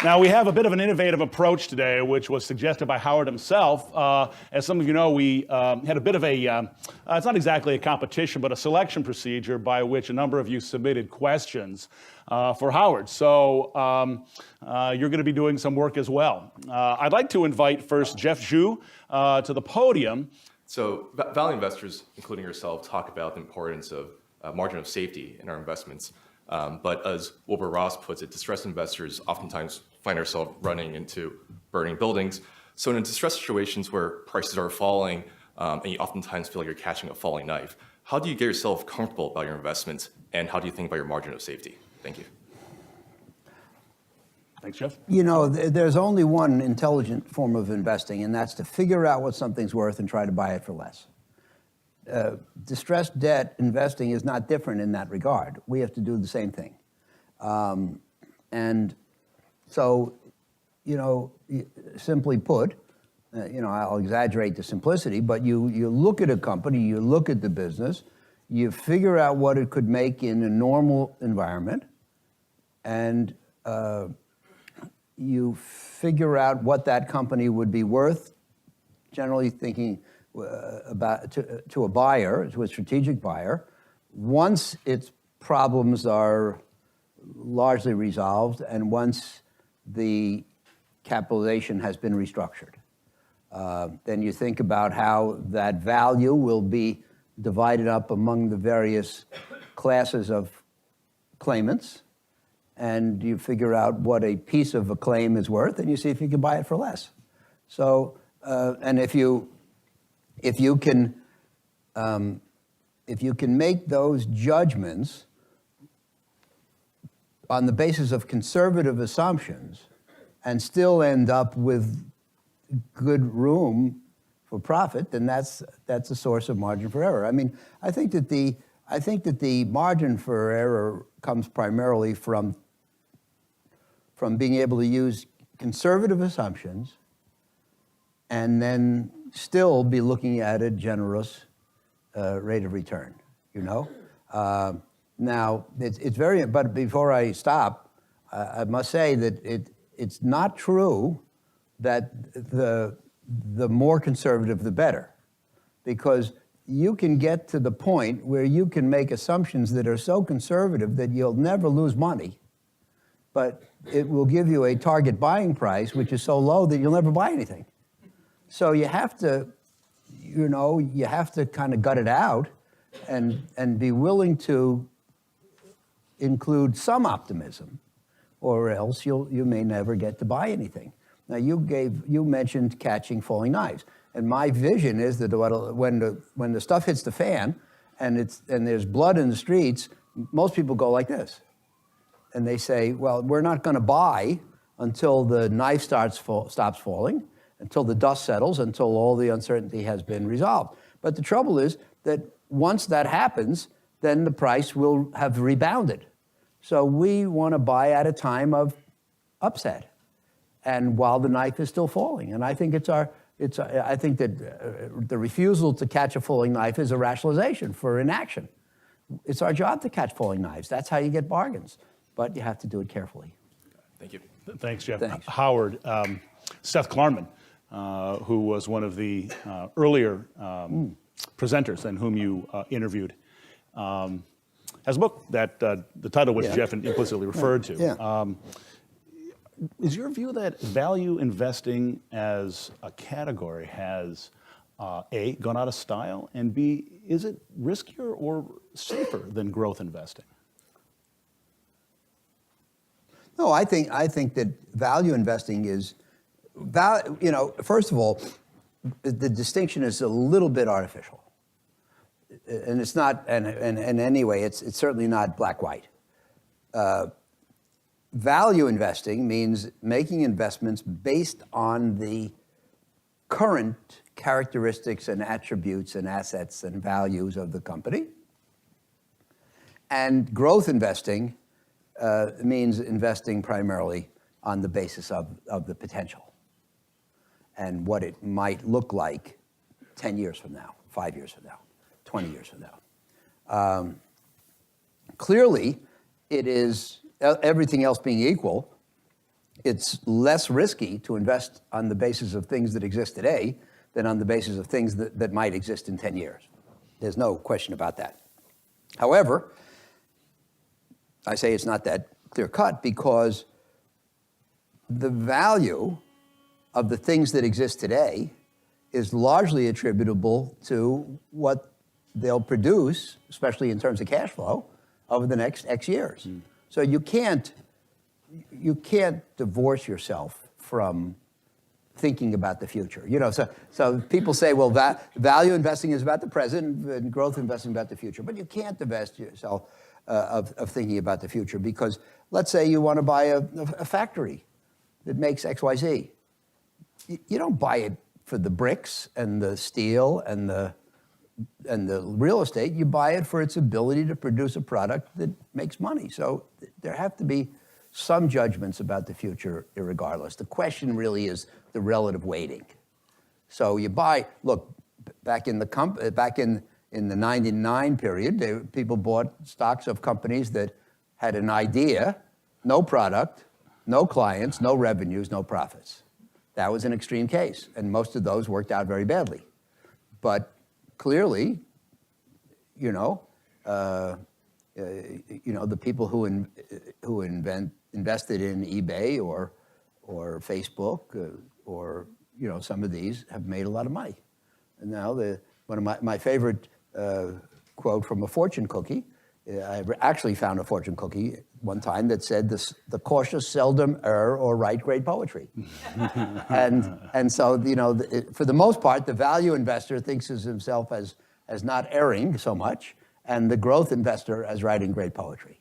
Now, we have a bit of an innovative approach today, which was suggested by Howard himself. As some of you know, we had a bit of a, it's not exactly a competition, but a selection procedure by which a number of you submitted questions for Howard. So you're going to be doing some work as well. I'd like to invite first Jeff Zhu to the podium. So value investors, including yourself, talk about the importance of margin of safety in our investments. But as Wilbur Ross puts it, distressed investors oftentimes find ourselves running into burning buildings. So in distressed situations where prices are falling, and you oftentimes feel like you're catching a falling knife, how do you get yourself comfortable about your investments, and how do you think about your margin of safety? Thank you. Thanks, Jeff. You know, there's only one intelligent form of investing, and that's to figure out what something's worth and try to buy it for less. Distressed debt investing is not different in that regard. We have to do the same thing. And so, you know, simply put, you know, I'll exaggerate the simplicity, but you look at a company, you look at the business, you figure out what it could make in a normal environment, and you figure out what that company would be worth, generally thinking about to a buyer, to a strategic buyer, once its problems are largely resolved and once the capitalization has been restructured. Then you think about how that value will be divided up among the various classes of claimants, and you figure out what a piece of a claim is worth, and you see if you can buy it for less. So, and if you can make those judgments on the basis of conservative assumptions and still end up with good room for profit, then that's a source of margin for error. I mean, I think that the margin for error comes primarily from being able to use conservative assumptions and then still be looking at a generous rate of return, you know? Now, it's very, but before I stop, I must say that it's not true that the more conservative, the better. Because you can get to the point where you can make assumptions that are so conservative that you'll never lose money, but it will give you a target buying price, which is so low that you'll never buy anything. So you have to, you know, you have to kind of gut it out and be willing to include some optimism, or else you may never get to buy anything. Now you mentioned catching falling knives, and my vision is that when the stuff hits the fan and there's blood in the streets, most people go like this, and they say, well, we're not going to buy until the knife stops falling, until the dust settles, until all the uncertainty has been resolved. But the trouble is that once that happens, then the price will have rebounded. So we want to buy at a time of upset, and while the knife is still falling. And I think I think that the refusal to catch a falling knife is a rationalization for inaction. It's our job to catch falling knives. That's how you get bargains, but you have to do it carefully. Thank you. Thanks, Jeff. Thanks. Howard, Seth Klarman, who was one of the earlier presenters and whom you interviewed, has a book that the title which Jeff implicitly referred to. Yeah. Is your view that value investing as a category has A, gone out of style, and B, is it riskier or safer than growth investing? No, I think that value investing is, you know, first of all, the distinction is a little bit artificial. And it's not, and anyway, it's certainly not black-white. Value investing means making investments based on the current characteristics and attributes and assets and values of the company. And growth investing means investing primarily on the basis of the potential and what it might look like 10 years from now, 5 years from now, 20 years from now. Clearly, it is, everything else being equal, it's less risky to invest on the basis of things that exist today than on the basis of things that might exist in 10 years. There's no question about that. However, I say it's not that clear-cut because the value of the things that exist today is largely attributable to what they'll produce, especially in terms of cash flow, over the next X years. So you can't divorce yourself from thinking about the future. You know, so people say, well, value investing is about the present and growth investing about the future. But you can't divest yourself of thinking about the future because let's say you want to buy a factory that makes XYZ. You don't buy it for the bricks and the steel and the real estate. You buy it for its ability to produce a product that makes money. So there have to be some judgments about the future irregardless. The question really is the relative weighting. So you buy, look, back in the 99 period, people bought stocks of companies that had an idea, no product, no clients, no revenues, no profits. That was an extreme case, and most of those worked out very badly. But clearly, the people who invested in eBay or Facebook or some of these have made a lot of money. And now one of my favorite quote from a fortune cookie. I actually found a fortune cookie one time that said, "The cautious seldom err or write great poetry." and so for the most part, the value investor thinks of himself as not erring so much, and the growth investor as writing great poetry.